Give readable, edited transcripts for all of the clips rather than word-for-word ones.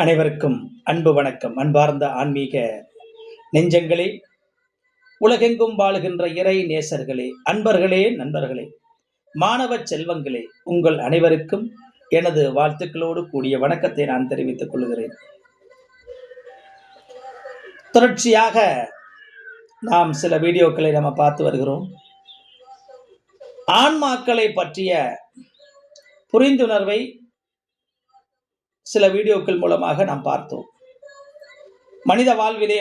அனைவருக்கும் அன்பு வணக்கம். அன்பார்ந்த ஆன்மீக நெஞ்சங்களே, உலகெங்கும் வாழுகின்ற இறை நேசர்களே, அன்பர்களே, நண்பர்களே, மாணவ செல்வங்களே, உங்கள் அனைவருக்கும் எனது வாழ்த்துக்களோடு கூடிய வணக்கத்தை நான் தெரிவித்துக் கொள்கிறேன். தொடர்ச்சியாக நாம் சில வீடியோக்களை நம்ம பார்த்து வருகிறோம். ஆன்மாக்களை பற்றிய புரிந்துணர்வை சில வீடியோக்கள் மூலமாக நாம் பார்த்தோம். மனித வாழ்விலே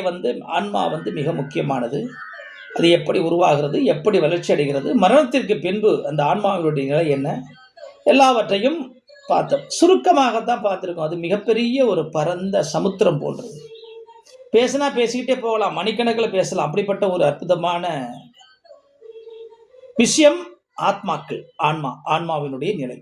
ஆன்மா மிக முக்கியமானது. அது எப்படி உருவாகிறது, எப்படி வளர்ச்சி அடைகிறது, மரணத்திற்கு பின்பு அந்த ஆன்மாவினுடைய நிலை என்ன, எல்லாவற்றையும் பார்த்தோம். சுருக்கமாகத்தான் பார்த்துருக்கோம். அது மிகப்பெரிய ஒரு பரந்த சமுத்திரம் போன்றது. பேசினா பேசிக்கிட்டே போகலாம், மணிக்கணக்கில் பேசலாம். அப்படிப்பட்ட ஒரு அற்புதமான விஷயம் ஆத்மாக்கள், ஆன்மாவினுடைய நிலை.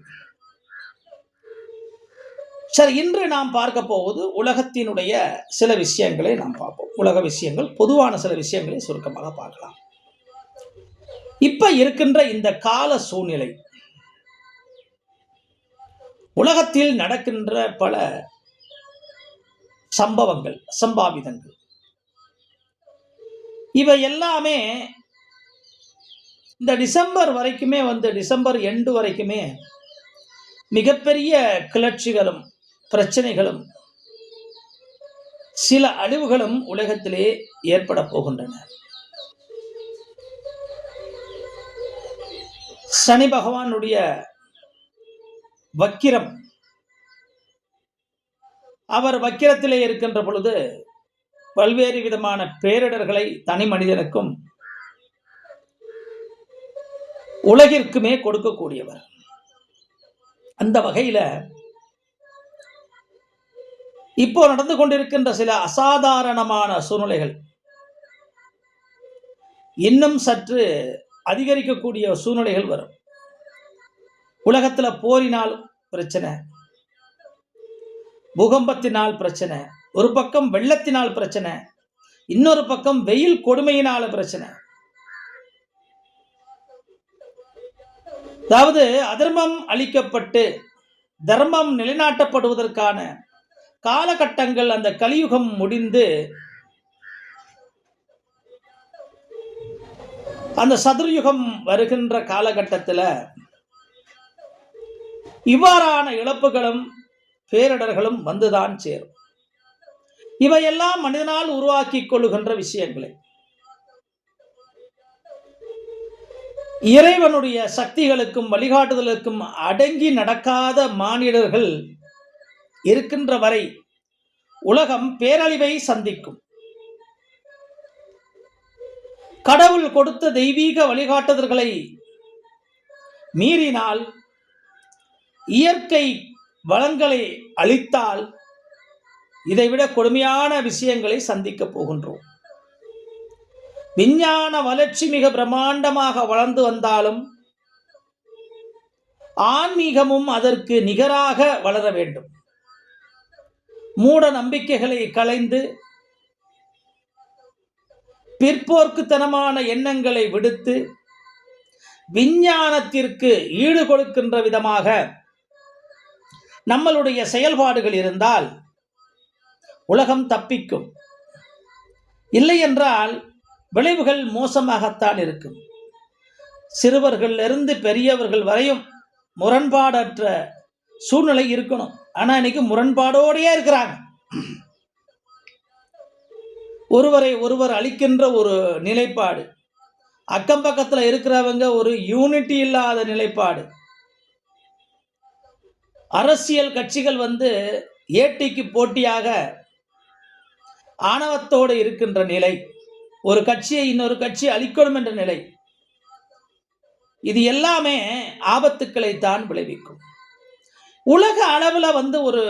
சரி, இன்று நாம் பார்க்க போவது உலகத்தினுடைய சில விஷயங்களை நாம் பார்ப்போம். உலக விஷயங்கள், பொதுவான சில விஷயங்களை சுருக்கமாக பார்க்கலாம். இப்ப இருக்கின்ற இந்த கால சூழ்நிலை, உலகத்தில் நடக்கின்ற பல சம்பவங்கள், சம்பாவிதங்கள், இவை எல்லாமே இந்த டிசம்பர் வரைக்குமே டிசம்பர் எண்டு வரைக்குமே மிகப்பெரிய கிளர்ச்சிகளும் பிரச்சனைகளும் சில அழிவுகளும் உலகத்திலே ஏற்பட போகின்றன. சனி பகவானுடைய வக்கிரம், அவர் வக்கிரத்திலே இருக்கின்ற பொழுது பல்வேறு விதமான பேரிடர்களை தனி மனிதனுக்கும் உலகிற்குமே கொடுக்கக்கூடியவர். அந்த வகையில இப்போ நடந்து கொண்டிருக்கின்ற சில அசாதாரணமான சூழ்நிலைகள், இன்னும் சற்று அதிகரிக்கக்கூடிய சூழ்நிலைகள் வரும். உலகத்துல போரினால் பிரச்சனை, பூகம்பத்தினால் பிரச்சனை, ஒரு பக்கம் வெள்ளத்தினால் பிரச்சனை, இன்னொரு பக்கம் வெயில் கொடுமையினால பிரச்சனை. அதாவது அதர்மம் அழிக்கப்பட்டு தர்மம் நிலைநாட்டப்படுவதற்கான காலகட்டங்கள், அந்த கலியுகம் முடிந்து அந்த சதுர்யுகம் வருகின்ற காலகட்டத்தில் இவ்வாறான இழப்புகளும் பேரிடர்களும் வந்துதான் சேரும். இவையெல்லாம் மனிதனால் உருவாக்கி கொள்ளுகின்ற விஷயங்களே. இறைவனுடைய சக்திகளுக்கும் வழிகாட்டுதலுக்கும் அடங்கி நடக்காத மானிடர்கள் இருக்கின்ற வரை உலகம் பேரழிவை சந்திக்கும். கடவுள் கொடுத்த தெய்வீக வழிகாட்டுதல்களை மீறினால், இயற்கை வளங்களை அழித்தால், இதைவிட கொடுமையான விஷயங்களை சந்திக்க போகின்றோம். விஞ்ஞான வளர்ச்சி மிக பிரம்மாண்டமாக வளர்ந்து வந்தாலும் ஆன்மீகமும் அதற்கு நிகராக வளர வேண்டும். மூட நம்பிக்கைகளை களைந்து பிற்போக்குத்தனமான எண்ணங்களை விடுத்து விஞ்ஞானத்திற்கு ஈடு கொடுக்கின்ற விதமாக நம்மளுடைய செயல்பாடுகள் இருந்தால் உலகம் தப்பிக்கும். இல்லை என்றால் விளைவுகள் மோசமாகத்தான் இருக்கும். சிறுவர்களிலிருந்து பெரியவர்கள் வரையும் முரண்பாடற்ற சூழ்நிலை இருக்கணும். ஆனா இன்னைக்கு முரண்பாடோடையே இருக்கிறாங்க. ஒருவரை ஒருவர் அழிக்கின்ற ஒரு நிலைப்பாடு, அக்கம் பக்கத்தில் இருக்கிறவங்க ஒரு யூனிட்டி இல்லாத நிலைப்பாடு, அரசியல் கட்சிகள் ஏட்டிக்கு போட்டியாக ஆணவத்தோடு இருக்கின்ற நிலை, ஒரு கட்சியை இன்னொரு கட்சி அழிக்கணும் என்ற நிலை, இது எல்லாமே ஆபத்துக்களை தான் விளைவிக்கும். உலக அளவில் ஒரு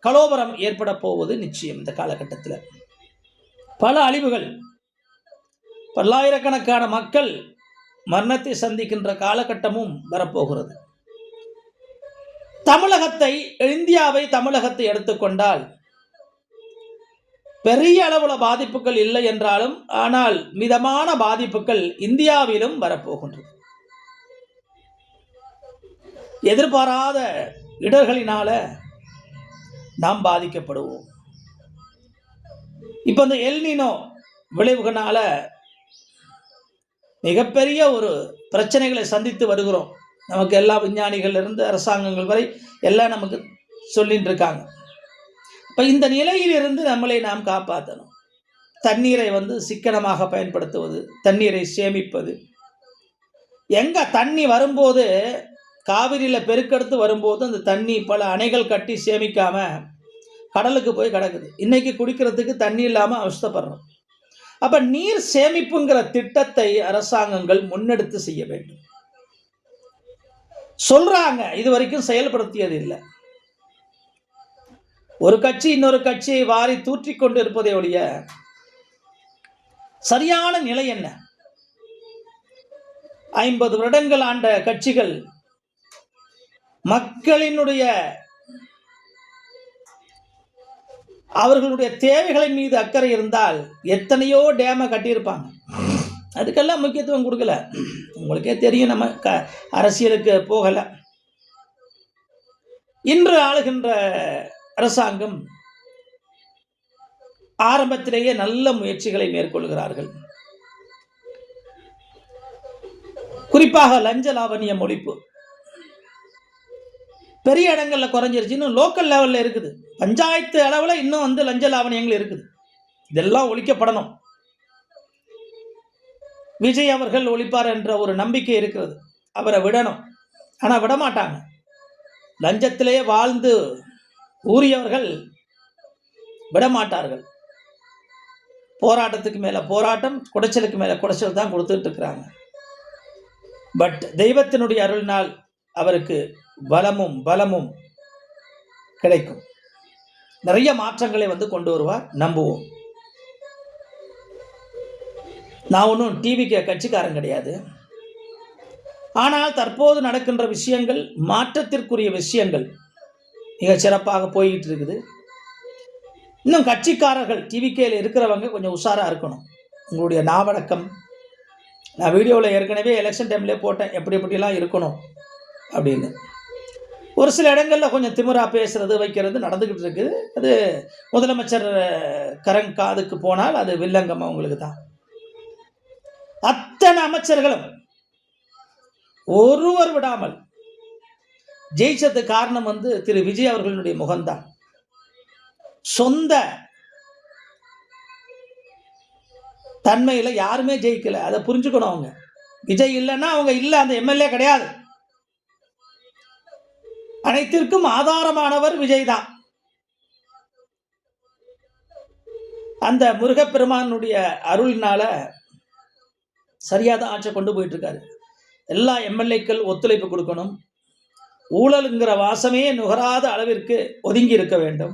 கலோபரம் ஏற்பட போவது நிச்சயம். இந்த காலகட்டத்தில் பல அழிவுகள், பல்லாயிரக்கணக்கான மக்கள் மரணத்தை சந்திக்கின்ற காலகட்டமும் வரப்போகிறது. தமிழகத்தை எடுத்துக்கொண்டால் பெரிய அளவுல பாதிப்புகள் இல்லை என்றாலும், ஆனால் மிதமான பாதிப்புகள் இந்தியாவிலும் வரப்போகின்றது. எதிர்பாராத இடர்களினால நாம் பாதிக்கப்படுவோம். இப்போ இந்த எல்னினோ விளைவுகளால மிகப்பெரிய ஒரு பிரச்சனைகளை சந்தித்து வருகிறோம். நமக்கு எல்லா விஞ்ஞானிகள் இருந்து அரசாங்கங்கள் வரை எல்லாம் நமக்கு சொல்லிட்டு இருக்காங்க. இப்போ இந்த நிலையிலிருந்து நம்மளை நாம் காப்பாற்றணும். தண்ணீரை சிக்கனமாக பயன்படுத்துவது, தண்ணீரை சேமிப்பது. எங்க தண்ணி வரும்போது காவிரியில் பெருக்கெடுத்து வரும்போது அந்த தண்ணி பல அணைகள் கட்டி சேமிக்காம கடலுக்கு போய் கிடக்குது. இன்னைக்கு குடிக்கிறதுக்கு தண்ணி இல்லாமல் அவஸ்தைப்படுறோம். அப்ப நீர் சேமிப்புங்கிற திட்டத்தை அரசாங்கங்கள் முன்னெடுத்து செய்ய வேண்டும். சொல்றாங்க, இது வரைக்கும் செயல்படுத்தியது இல்லை. ஒரு கட்சி இன்னொரு கட்சியை வாரி தூற்றிக் கொண்டு இருப்பதை ஒழிய சரியான நிலை என்ன? 50 வருடங்கள் ஆண்ட கட்சிகள் மக்களினுடைய அவர்களுடைய தேவைகளின் மீது அக்கறை இருந்தால் எத்தனையோ டேமை கட்டியிருப்பாங்க. அதுக்கெல்லாம் முக்கியத்துவம் கொடுக்கல. உங்களுக்கே தெரியும், நம்ம அரசியலுக்கு போகலை. இன்று ஆளுகின்ற அரசாங்கம் ஆரம்பத்திலேயே நல்ல முயற்சிகளை மேற்கொள்கிறார்கள். குறிப்பாக லஞ்ச லாவணியம் ஒழிப்பு பெரிய இடங்கள்ல குறைஞ்சிருச்சு. இன்னும் லோக்கல் லெவல்ல இருக்குது. பஞ்சாயத்து அளவில் இன்னும் லஞ்ச லாவணியங்கள் இருக்குது. இதெல்லாம் ஒழிக்கப்படணும். விஜய் அவர்கள் ஒழிப்பார் என்ற ஒரு நம்பிக்கை இருக்கிறது. அவரை விடணும். ஆனால் விடமாட்டாங்க. லஞ்சத்திலே வாழ்ந்து ஊறியவர்கள் விடமாட்டார்கள். போராட்டத்துக்கு மேலே போராட்டம், குடைச்சலுக்கு மேலே குடைச்சல் தான் கொடுத்துட்டு இருக்கிறாங்க. பட் தெய்வத்தினுடைய அருளினால் அவருக்கு பலமும் கிடைக்கும். நிறைய மாற்றங்களை கொண்டு வருவார், நம்புவோம். நான் ஒன்றும் டிவிக்கு கட்சிக்காரன் கிடையாது. ஆனால் தற்போது நடக்கின்ற விஷயங்கள் மாற்றத்திற்குரிய விஷயங்கள் மிக சிறப்பாக போய்கிட்டு இருக்குது. இன்னும் கட்சிக்காரர்கள் டிவிகேல இருக்கிறவங்க கொஞ்சம் உஷாராக இருக்கணும். உங்களுடைய நாவடக்கம், நான் வீடியோவில் ஏற்கனவே எலெக்ஷன் டைம்லேயே போட்டேன், எப்படிலாம் இருக்கணும் அப்படின்னு. ஒரு சில இடங்களில் கொஞ்சம் திமிரா பேசுறது வைக்கிறது நடந்துக்கிட்டு இருக்குது. அது முதலமைச்சர் காதுக்கு போனால் அது வில்லங்கம் அவங்களுக்கு தான். அத்தனை அமைச்சர்களும் ஒருவர் விடாமல் ஜெயிச்சது காரணம் திரு விஜய் அவர்களுடைய முகம்தான். சொந்த தன்மையில யாருமே ஜெயிக்கல, அதை புரிஞ்சுக்கணும். அவங்க விஜய் இல்லைன்னா அவங்க இல்லை, அந்த எம்எல்ஏ கிடையாது. அனைத்திற்கும் ஆதாரமானவர் விஜய் தான். அந்த முருகப்பெருமானுடைய அருளினால சரியாதான் ஆட்சி கொண்டு போயிட்டு இருக்காரு. எல்லா எம்எல்ஏக்கள் ஒத்துழைப்பு கொடுக்கணும். ஊழலுங்கிற வாசமே நுகராத அளவிற்கு ஒதுங்கி இருக்க வேண்டும்.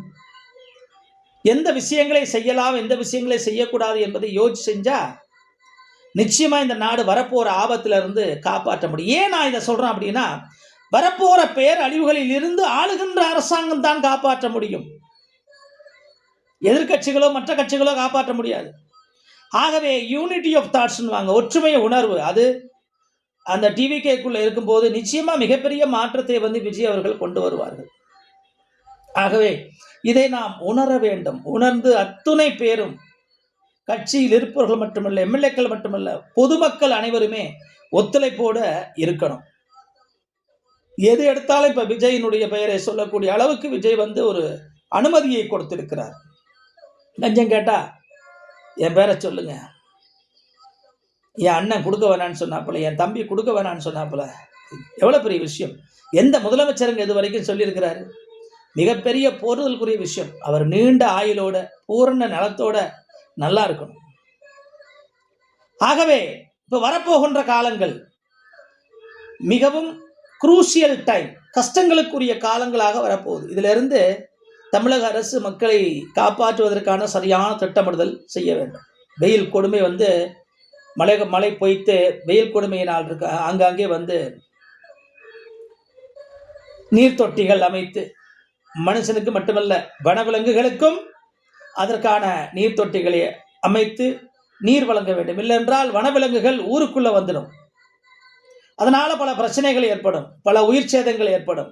எந்த விஷயங்களை செய்யலாம், எந்த விஷயங்களை செய்யக்கூடாது என்பதை யோசிச்சு செஞ்சா நிச்சயமா இந்த நாடு வரப்போற ஆபத்துல இருந்து காப்பாற்ற முடியும். ஏன் நான் இதை சொல்றேன் அப்படின்னா, வரப்போற பேரழிவுகளில் இருந்து ஆளுகின்ற அரசாங்கம் தான் காப்பாற்ற முடியும். எதிர்கட்சிகளோ மற்ற கட்சிகளோ காப்பாற்ற முடியாது. ஆகவே யூனிட்டி ஆஃப் தாட்ஸ் வாங்க, ஒற்றுமை உணர்வு, அது அந்த டிவிகேக்குள்ள இருக்கும்போது நிச்சயமா மிகப்பெரிய மாற்றத்தை விஜய் அவர்கள் கொண்டு வருவார்கள். ஆகவே இதை நாம் உணர வேண்டும். உணர்ந்து அத்துணை பேரும், கட்சியில் இருப்பவர்கள் மட்டுமல்ல, எம்எல்ஏக்கள் மட்டுமல்ல, பொதுமக்கள் அனைவருமே ஒத்துழைப்போட இருக்கணும். எது எடுத்தாலும் இப்ப விஜயினுடைய பெயரை சொல்லக்கூடிய அளவுக்கு விஜய் ஒரு அனுமதியை கொடுத்திருக்கிறார். லஞ்சம் கேட்டா என் பேரை சொல்லுங்க, என் அண்ணன் கொடுக்க வேணான்னு சொன்னாப்புல, என் தம்பி கொடுக்க வேணான்னு சொன்னாப்புல, எவ்வளவு பெரிய விஷயம். எந்த முதலமைச்சருங்க இது வரைக்கும் சொல்லியிருக்கிறாரு? மிகப்பெரிய போறுதலுக்குரிய விஷயம். அவர் நீண்ட ஆயுளோட பூரண நலத்தோட நல்லா இருக்கணும். ஆகவே இப்ப வரப்போகின்ற காலங்கள் மிகவும் குரூசியல் டைம், கஷ்டங்களுக்குரிய காலங்களாக வரப்போகுது. இதுல இருந்து தமிழக அரசு மக்களை காப்பாற்றுவதற்கான சரியான திட்டமிடுதல் செய்ய வேண்டும். வெயில் கொடுமை மழை பொய்த்து வெயில் கொடுமையினால் இருக்க ஆங்காங்கே நீர்த்தொட்டிகள் அமைத்து, மனுஷனுக்கு மட்டுமல்ல வனவிலங்குகளுக்கும் அதற்கான நீர்த்தொட்டிகளை அமைத்து நீர் வழங்க வேண்டும். இல்லை என்றால் வனவிலங்குகள் ஊருக்குள்ள வந்துடும். அதனால பல பிரச்சனைகள் ஏற்படும், பல உயிர் சேதங்கள் ஏற்படும்.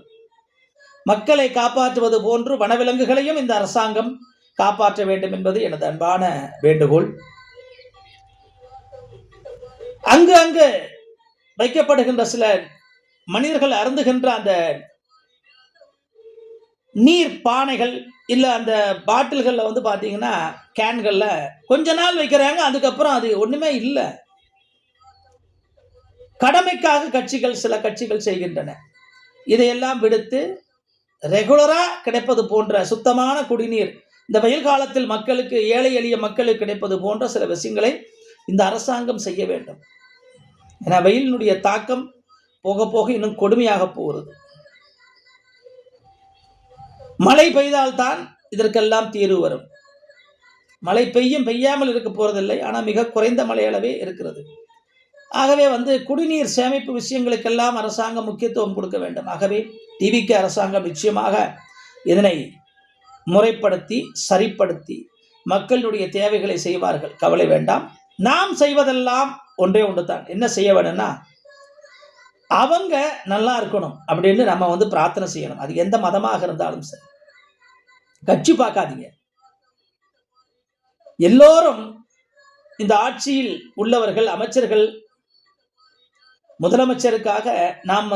மக்களை காப்பாற்றுவது போன்று வனவிலங்குகளையும் இந்த அரசாங்கம் காப்பாற்ற வேண்டும் என்பது எனது அன்பான வேண்டுகோள். அங்கு அங்கு வைக்கப்படுகின்ற சில மனிதர்கள் அருந்துகின்ற அந்த நீர் பானைகள் இல்ல அந்த பாட்டில்கள்ல வந்து பாத்தீங்கன்னா கேன்கள்ல கொஞ்ச நாள் வைக்கிறாங்க, அதுக்கப்புறம் அது ஒண்ணுமே இல்லை. கடமைக்காக சில கட்சிகள் செய்கின்றன. இதையெல்லாம் விடுத்து ரெகுலரா கிடைப்பது போன்ற சுத்தமான குடிநீர் இந்த வெயில் காலத்தில் மக்களுக்கு, ஏழை எளிய மக்களுக்கு கிடைப்பது போன்ற சில விஷயங்களை இந்த அரசாங்கம் செய்ய வேண்டும். ஏன்னா வெயிலினுடைய தாக்கம் போக போக இன்னும் கொடுமையாக போகிறது. மழை பெய்தால்தான் இதற்கெல்லாம் தீர்வு வரும். மழை பெய்யாமல் இருக்க போறதில்லை, ஆனால் மிக குறைந்த மழை அளவே இருக்கிறது. ஆகவே குடிநீர் சேமிப்பு விஷயங்களுக்கெல்லாம் அரசாங்கம் முக்கியத்துவம் கொடுக்க வேண்டும். ஆகவே டிவிக்கு அரசாங்கம் நிச்சயமாக இதனை முறைப்படுத்தி சரிப்படுத்தி மக்களுடைய தேவைகளை செய்வார்கள், கவலை வேண்டாம். நாம் செய்வதெல்லாம் ஒன்றே ஒன்று தான். என்ன செய்ய வேணும்னா அவங்க நல்லா இருக்கணும் அப்படின்னு நம்ம பிரார்த்தனை செய்யணும். அது எந்த மதமாக இருந்தாலும் சரி, கட்சி பார்க்காதீங்க. எல்லோரும் இந்த ஆட்சியில் உள்ளவர்கள், அமைச்சர்கள், முதலமைச்சருக்காக நாம்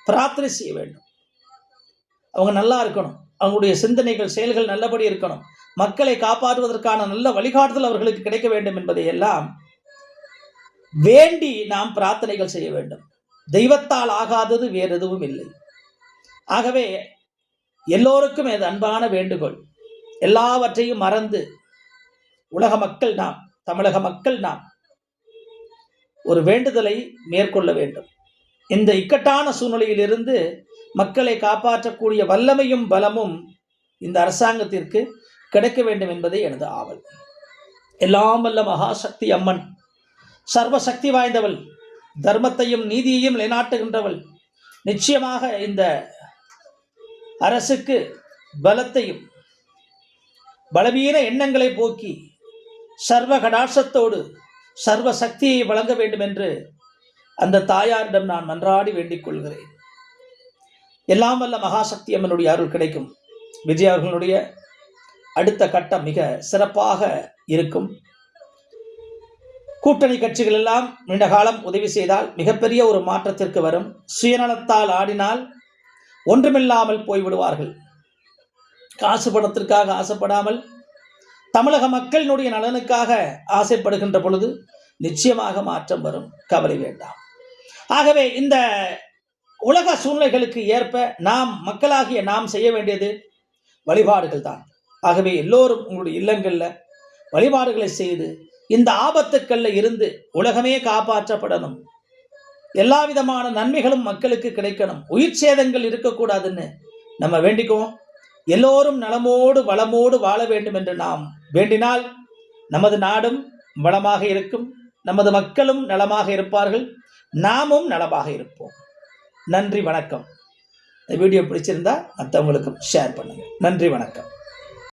பிரார்த்தனை செய்ய வேண்டும். அவங்க நல்லா இருக்கணும், அவங்களுடைய சிந்தனைகள் செயல்கள் நல்லபடி இருக்கணும், மக்களை காப்பாற்றுவதற்கான நல்ல வழிகாட்டுதல் அவர்களுக்கு கிடைக்க வேண்டும் என்பதை எல்லாம் வேண்டி நாம் பிரார்த்தனைகள் செய்ய வேண்டும். தெய்வத்தால் ஆகாதது வேறு எதுவும் இல்லை. ஆகவே எல்லோருக்கும் இது அன்பான வேண்டுகோள். எல்லாவற்றையும் மறந்து உலக மக்கள் நாம், தமிழக மக்கள் நாம் ஒரு வேண்டுதலை மேற்கொள்ள வேண்டும். இந்த இக்கட்டான சூழ்நிலையில் இருந்து மக்களை காப்பாற்றக்கூடிய வல்லமையும் பலமும் இந்த அரசாங்கத்திற்கு கிடைக்க வேண்டும் என்பதே எனது ஆவல். எல்லாம் வல்ல மகாசக்தி அம்மன், சர்வசக்தி வாய்ந்தவள், தர்மத்தையும் நீதியையும் நிலைநாட்டுகின்றவள், நிச்சயமாக இந்த அரசுக்கு பலத்தையும் பலவீன எண்ணங்களை போக்கி சர்வ கடாட்சத்தோடு சர்வ சக்தியை வழங்க வேண்டும் என்று அந்த தாயாரிடம் நான் மன்றாடி வேண்டிக் கொள்கிறேன். எல்லாம் வல்ல மகாசக்தி அம்மனுடைய அருள் கிடைக்கும். விஜய் அவர்களுடைய அடுத்த கட்டம் மிக சிறப்பாக இருக்கும். கூட்டணி கட்சிகள் எல்லாம் நீண்ட காலம் உதவி செய்தால் மிகப்பெரிய ஒரு மாற்றத்திற்கு வரும். சுயநலத்தால் ஆடினால் ஒன்றுமில்லாமல் போய்விடுவார்கள். காசு பணத்திற்காக ஆசைப்படாமல் தமிழக மக்களினுடைய நலனுக்காக ஆசைப்படுகின்ற பொழுது நிச்சயமாக மாற்றம் வரும், கவலை வேண்டாம். ஆகவே இந்த உலக சூழ்நிலைகளுக்கு ஏற்ப நாம் மக்களாகிய நாம் செய்ய வேண்டியது வழிபாடுகள் தான். ஆகவே எல்லோரும் உங்களுடைய இல்லங்களில் வழிபாடுகளை செய்து இந்த ஆபத்துக்கள்ல இருந்து உலகமே காப்பாற்றப்படணும், எல்லா விதமான நன்மைகளும் மக்களுக்கு கிடைக்கணும், உயிர் சேதங்கள் இருக்கக்கூடாதுன்னு நம்ம வேண்டிக்குவோம். எல்லோரும் நலமோடு வளமோடு வாழ வேண்டும் என்று நாம் வேண்டினால் நமது நாடும் வளமாக இருக்கும், நமது மக்களும் நலமாக இருப்பார்கள், நாமும் நலமாக இருப்போம். நன்றி, வணக்கம். இந்த வீடியோ பிடிச்சிருந்தா மற்றவங்களுக்கும் ஷேர் பண்ணுங்க. நன்றி, வணக்கம்.